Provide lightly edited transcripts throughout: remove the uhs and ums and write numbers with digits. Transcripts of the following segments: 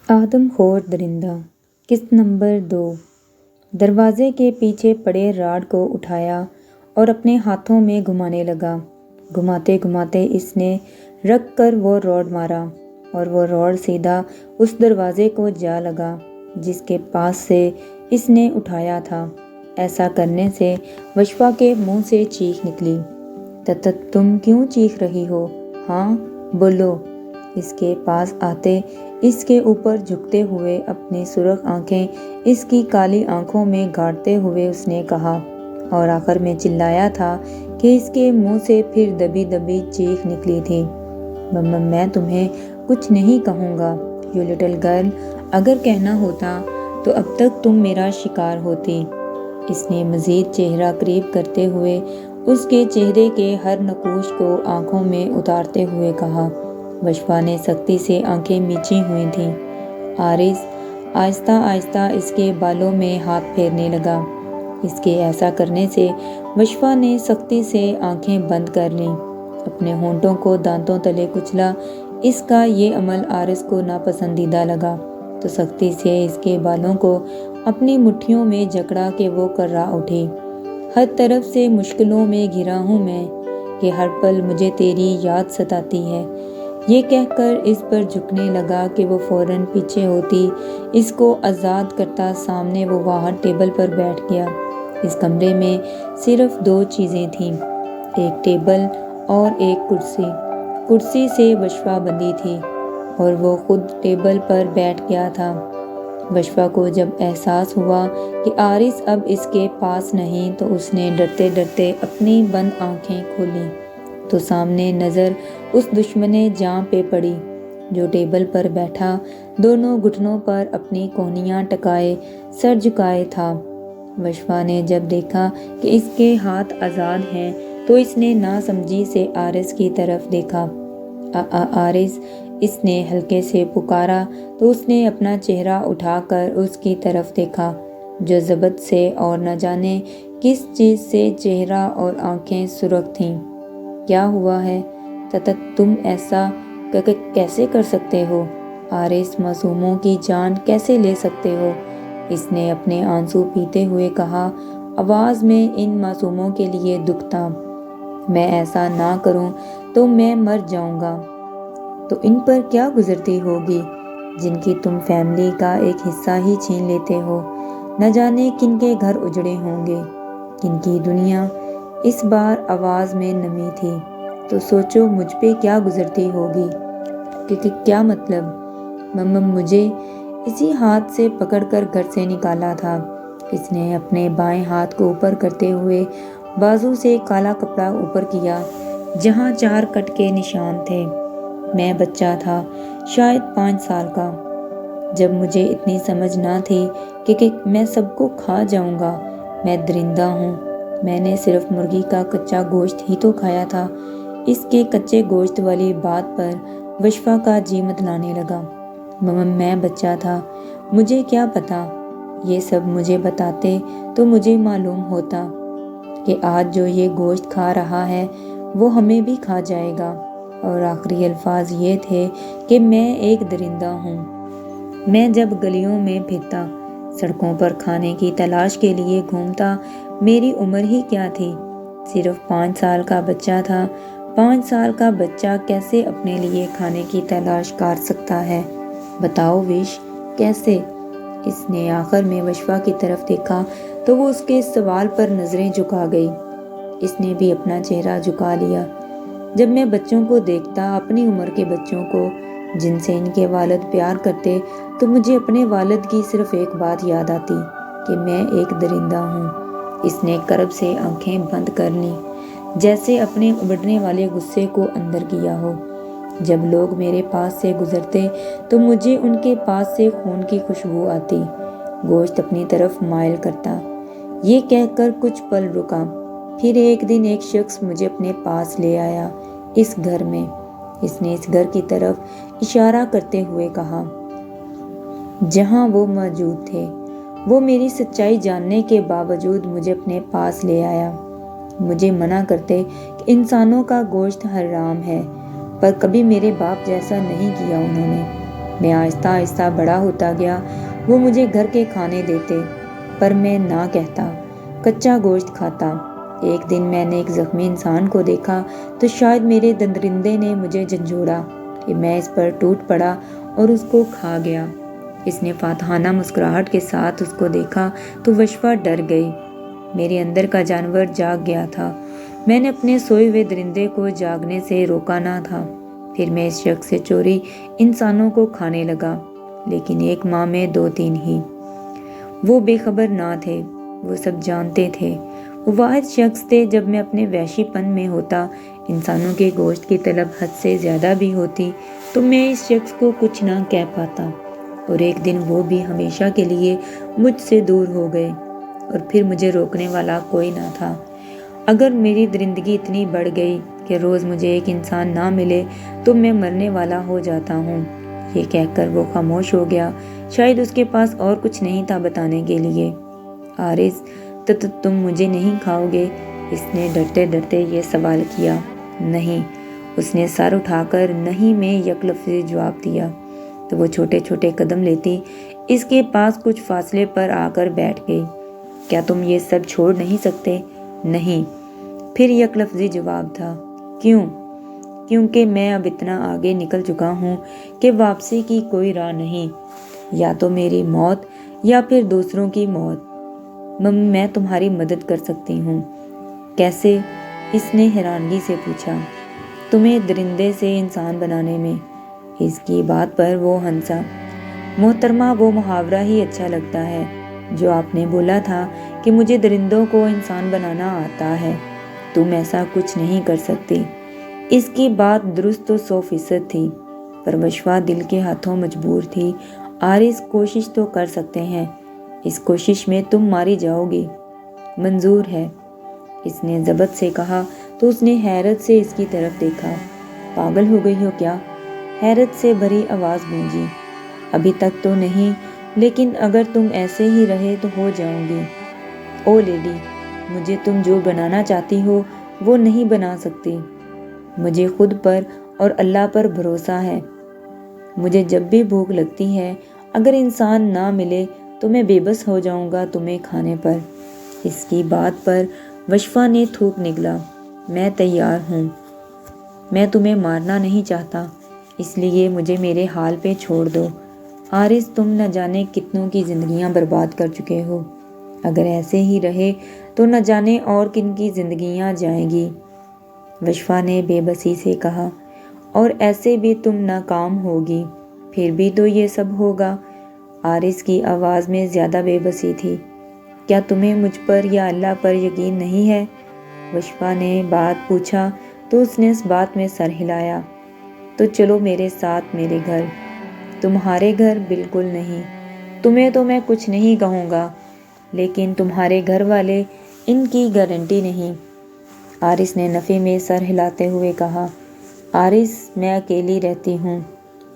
آدم خور درندہ قسط نمبر 2۔ دروازے کے پیچھے پڑے راڈ کو اٹھایا اور اپنے ہاتھوں میں گھمانے لگا۔ گھماتے گھماتے اس نے رکھ کر وہ راڈ مارا اور وہ راڈ سیدھا اس دروازے کو جا لگا جس کے پاس سے اس نے اٹھایا تھا۔ ایسا کرنے سے وشوا کے منہ سے چیخ نکلی، تم کیوں چیخ رہی ہو؟ ہاں بولو۔ اس کے پاس آتے اس کے اوپر جھکتے ہوئے اپنی سرخ آنکھیں اس کی کالی آنکھوں میں گاڑتے ہوئے اس نے کہا، اور آخر میں چلایا تھا کہ اس کے منہ سے پھر دبی دبی چیخ نکلی تھی، میں تمہیں کچھ نہیں کہوں گا یو لٹل گرل، اگر کہنا ہوتا تو اب تک تم میرا شکار ہوتی۔ اس نے مزید چہرہ قریب کرتے ہوئے اس کے چہرے کے ہر نقوش کو آنکھوں میں اتارتے ہوئے کہا۔ وشوا نے سختی سے آنکھیں میچی ہوئی تھیں۔ آرس آہستہ آہستہ اس کے بالوں میں ہاتھ پھیرنے لگا۔ اس کے ایسا کرنے سے وشوا نے سختی سے آنکھیں بند کر لیں، اپنے ہونٹوں کو دانتوں تلے کچلا۔ اس کا یہ عمل آرس کو ناپسندیدہ لگا تو سختی سے اس کے بالوں کو اپنی مٹھیوں میں جکڑا کہ وہ کرا اٹھی۔ ہر طرف سے مشکلوں میں گھرا ہوں میں، کہ ہر پل مجھے تیری یاد ستاتی ہے، یہ کہہ کر اس پر جھکنے لگا کہ وہ فوراً پیچھے ہوتی اس کو آزاد کرتا سامنے وہ وہاں ٹیبل پر بیٹھ گیا۔ اس کمرے میں صرف 2 چیزیں تھیں، ایک ٹیبل اور ایک کرسی۔ کرسی سے وشوا بندھی تھی اور وہ خود ٹیبل پر بیٹھ گیا تھا۔ وشوا کو جب احساس ہوا کہ آرس اب اس کے پاس نہیں تو اس نے ڈرتے ڈرتے اپنی بند آنکھیں کھولیں تو سامنے نظر اس دشمن جاں پہ پڑی جو ٹیبل پر بیٹھا دونوں گھٹنوں پر اپنی کونیاں ٹکائے سر جھکائے تھا۔ وشوا نے جب دیکھا کہ اس کے ہاتھ آزاد ہیں تو اس نے ناسمجھی سے آرس کی طرف دیکھا۔ آرس، اس نے ہلکے سے پکارا تو اس نے اپنا چہرہ اٹھا کر اس کی طرف دیکھا جو ضبط سے اور نہ جانے کس چیز سے چہرہ اور آنکھیں سرخ تھیں۔ کیا ہوا ہے؟ تم ایسا کیسے کر سکتے ہو؟ آرس، معصوموں کی جان کیسے لے سکتے ہو؟ اس نے اپنے آنسو پیتے ہوئے کہا، آواز میں ان معصوموں کے لیے دکھ تھا۔ میں ایسا نہ کروں تو میں مر جاؤں گا۔ تو ان پر کیا گزرتی ہوگی جن کی تم فیملی کا ایک حصہ ہی چھین لیتے ہو؟ نہ جانے کن کے گھر اجڑے ہوں گے، کن کی دنیا۔ اس بار آواز میں نمی تھی۔ تو سوچو مجھ پہ کیا گزرتی ہوگی۔ کیا مطلب؟ مجھے اسی ہاتھ سے پکڑ کر گھر سے نکالا تھا۔ اس نے اپنے بائیں ہاتھ کو اوپر کرتے ہوئے بازو سے کالا کپڑا اوپر کیا جہاں 4 کٹ کے نشان تھے۔ میں بچہ تھا، شاید 5 سال کا، جب مجھے اتنی سمجھ نہ تھی کہ میں سب کو کھا جاؤں گا۔ میں درندہ ہوں، میں نے صرف مرغی کا کچا گوشت ہی تو کھایا تھا۔ اس کے کچے گوشت والی بات پر وشوا کا جی متلانے لگا۔ میں بچہ تھا، مجھے کیا پتا؟ یہ سب مجھے بتاتے تو مجھے معلوم ہوتا کہ آج جو یہ گوشت کھا رہا ہے وہ ہمیں بھی کھا جائے گا۔ اور آخری الفاظ یہ تھے کہ میں ایک درندہ ہوں۔ میں جب گلیوں میں پھرتا، سڑکوں پر کھانے کی تلاش کے لیے گھومتا، میری عمر ہی کیا تھی؟ صرف 5 سال کا بچہ تھا۔ 5 سال کا بچہ کیسے اپنے لیے کھانے کی تلاش کر سکتا ہے؟ بتاؤ وش، کیسے؟ اس نے آخر میں وشوا کی طرف دیکھا تو وہ اس کے سوال پر نظریں جھکا گئی۔ اس نے بھی اپنا چہرہ جھکا لیا۔ جب میں بچوں کو دیکھتا، اپنی عمر کے بچوں کو جن سے ان کے والد پیار کرتے، تو مجھے اپنے والد کی صرف ایک بات یاد آتی کہ میں ایک درندہ ہوں۔ اس نے کرب سے آنکھیں بند کر لیں، جیسے اپنے ابھرنے والے غصے کو اندر کیا ہو۔ جب لوگ میرے پاس سے گزرتے تو مجھے ان کے پاس سے خون کی خوشبو آتی۔ گوشت اپنی طرف مائل کرتا۔ یہ کہہ کر کچھ پل رکا، پھر ایک دن ایک شخص مجھے اپنے پاس لے آیا، اس گھر میں۔ اس نے اس گھر کی طرف اشارہ کرتے ہوئے کہا جہاں وہ موجود تھے۔ وہ میری سچائی جاننے کے باوجود مجھے اپنے پاس لے آیا۔ مجھے منع کرتے کہ انسانوں کا گوشت حرام ہے، پر کبھی میرے باپ جیسا نہیں کیا انہوں نے۔ میں آہستہ آہستہ بڑا ہوتا گیا۔ وہ مجھے گھر کے کھانے دیتے پر میں نہ کہتا، کچا گوشت کھاتا۔ ایک دن میں نے ایک زخمی انسان کو دیکھا تو شاید میرے درندے نے مجھے جھنجھوڑا کہ میں اس پر ٹوٹ پڑا اور اس کو کھا گیا۔ اس نے فاتحانہ مسکراہٹ کے ساتھ اس کو دیکھا تو وشفا ڈر گئی۔ میرے اندر کا جانور جاگ گیا تھا۔ میں نے اپنے سوئے ہوئے درندے کو جاگنے سے روکا نہ تھا۔ پھر میں اس شخص سے چوری انسانوں کو کھانے لگا، لیکن ایک ماہ میں 2-3 ہی۔ وہ بے خبر نہ تھے، وہ سب جانتے تھے۔ وہ واحد شخص تھے جب میں اپنے وحشی پن میں ہوتا، انسانوں کے گوشت کی طلب حد سے زیادہ بھی ہوتی تو میں اس شخص کو کچھ نہ کہہ پاتا، اور ایک دن وہ بھی ہمیشہ کے لیے مجھ سے دور ہو گئے، اور پھر مجھے روکنے والا کوئی نہ تھا۔ اگر میری درندگی اتنی بڑھ گئی کہ روز مجھے ایک انسان نہ ملے تو میں مرنے والا ہو جاتا ہوں۔ یہ کہہ کر وہ خاموش ہو گیا۔ شاید اس کے پاس اور کچھ نہیں تھا بتانے کے لیے۔ حارث، تم مجھے نہیں کھاؤ گے؟ اس نے ڈرتے ڈرتے یہ سوال کیا۔ نہیں، اس نے سر اٹھا کر نہیں میں یک لفظی جواب دیا۔ تو وہ چھوٹے چھوٹے قدم لیتی اس کے پاس کچھ فاصلے پر آ کر بیٹھ گئی۔ کیا تم یہ سب چھوڑ نہیں سکتے؟ نہیں، پھر یک لفظی جواب تھا۔ کیوں؟ کیونکہ میں اب اتنا آگے نکل چکا ہوں کہ واپسی کی کوئی راہ نہیں، یا تو میری موت یا پھر دوسروں کی موت۔ میں تمہاری مدد کر سکتی ہوں۔ کیسے؟ اس نے حیرانگی سے پوچھا۔ تمہیں درندے سے انسان بنانے میں۔ اس کی بات پر وہ ہنسا۔ محترمہ، وہ محاورہ ہی اچھا لگتا ہے جو آپ نے بولا تھا کہ مجھے درندوں کو انسان بنانا آتا ہے۔ تم ایسا کچھ نہیں کر سکتی۔ اس کی بات درست تو 100% تھی، پر وشوا دل کے ہاتھوں مجبور تھی۔ حارث، کوشش تو کر سکتے ہیں، اس کوشش میں تم ماری جاؤ گی۔ منظور ہے، اس نے ضبط سے کہا تو اس نے حیرت سے اس کی طرف دیکھا۔ پاگل ہو گئی ہو کیا؟ حیرت سے بھری آواز گونجی۔ ابھی تک تو نہیں، لیکن اگر تم ایسے ہی رہے تو ہو جاؤں گی۔ او لیڈی، مجھے تم جو بنانا چاہتی ہو وہ نہیں بنا سکتی۔ مجھے خود پر اور اللہ پر بھروسہ ہے۔ مجھے جب بھی بھوک لگتی ہے، اگر انسان نہ ملے تو میں بے بس ہو جاؤں گا تمہیں کھانے پر۔ اس کی بات پر وشفا نے تھوک نگلا۔ میں تیار ہوں۔ میں تمہیں مارنا نہیں چاہتا، اس لیے مجھے میرے حال پہ چھوڑ دو۔ حارث، تم نہ جانے کتنوں کی زندگیاں برباد کر چکے ہو۔ اگر ایسے ہی رہے تو نہ جانے اور کن کی زندگیاں جائیں گی۔ وشفا نے بے بسی سے کہا، اور ایسے بھی تم ناکام ہوگی، پھر بھی تو یہ سب ہوگا۔ حارث کی آواز میں زیادہ بے بسی تھی۔ کیا تمہیں مجھ پر یا اللہ پر یقین نہیں ہے؟ وشفا نے بات پوچھا تو اس نے اس بات میں سر ہلایا۔ تو چلو میرے ساتھ میرے گھر۔ تمہارے گھر؟ بالکل نہیں، تمہیں تو میں کچھ نہیں کہوں گا، لیکن تمہارے گھر والے، ان کی گارنٹی نہیں۔ حارث نے نفی میں سر ہلاتے ہوئے کہا۔ حارث، میں اکیلی رہتی ہوں،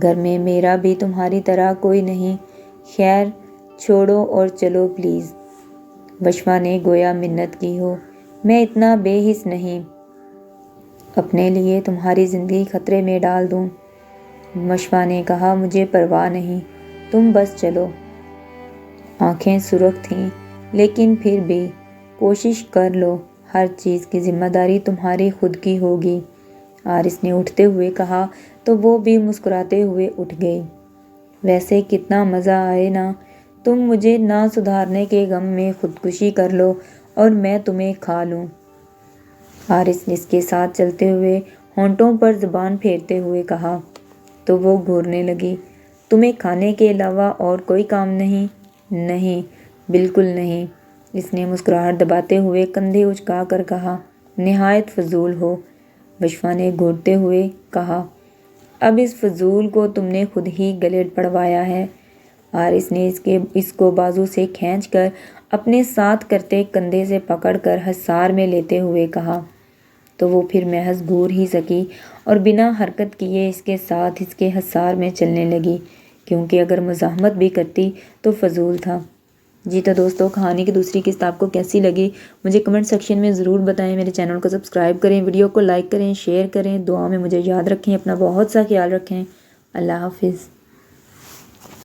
گھر میں میرا بھی تمہاری طرح کوئی نہیں۔ خیر، چھوڑو اور چلو پلیز۔ وشفا نے گویا منت کی ہو۔ میں اتنا بے حس نہیں، اپنے لیے تمہاری زندگی خطرے میں ڈال دوں۔ وشفا نے کہا، مجھے پرواہ نہیں، تم بس چلو۔ آنکھیں سرخ تھیں، لیکن پھر بھی کوشش کر لو، ہر چیز کی ذمہ داری تمہاری خود کی ہوگی۔ حارث نے اٹھتے ہوئے کہا تو وہ بھی مسکراتے ہوئے اٹھ گئی۔ ویسے کتنا مزہ آئے نا، تم مجھے نہ سدھارنے کے غم میں خودکشی کر لو اور میں تمہیں کھا لوں۔ حارث نے اس کے ساتھ چلتے ہوئے ہونٹوں پر زبان پھیرتے ہوئے کہا تو وہ گھورنے لگی۔ تمہیں کھانے کے علاوہ اور کوئی کام نہیں؟ نہیں، بالکل نہیں، اس نے مسکراہٹ دباتے ہوئے کندھے اچکا کر کہا۔ نہایت فضول ہو، وشفا نے گھورتے ہوئے کہا۔ اب اس فضول کو تم نے خود ہی گلے پڑوایا ہے۔ حارث نے اس کو بازو سے کھینچ کر اپنے ساتھ کرتے کندھے سے پکڑ کر حصار میں لیتے ہوئے کہا۔ تو وہ پھر محض گھور ہی سکی اور بنا حرکت کیے اس کے ساتھ اس کے حصار میں چلنے لگی، کیونکہ اگر مزاحمت بھی کرتی تو فضول تھا۔ جی تو دوستو، کہانی کی دوسری قسط آپ کو کیسی لگی مجھے کمنٹ سیکشن میں ضرور بتائیں۔ میرے چینل کو سبسکرائب کریں، ویڈیو کو لائک کریں، شیئر کریں، دعا میں مجھے یاد رکھیں، اپنا بہت سا خیال رکھیں۔ اللہ حافظ۔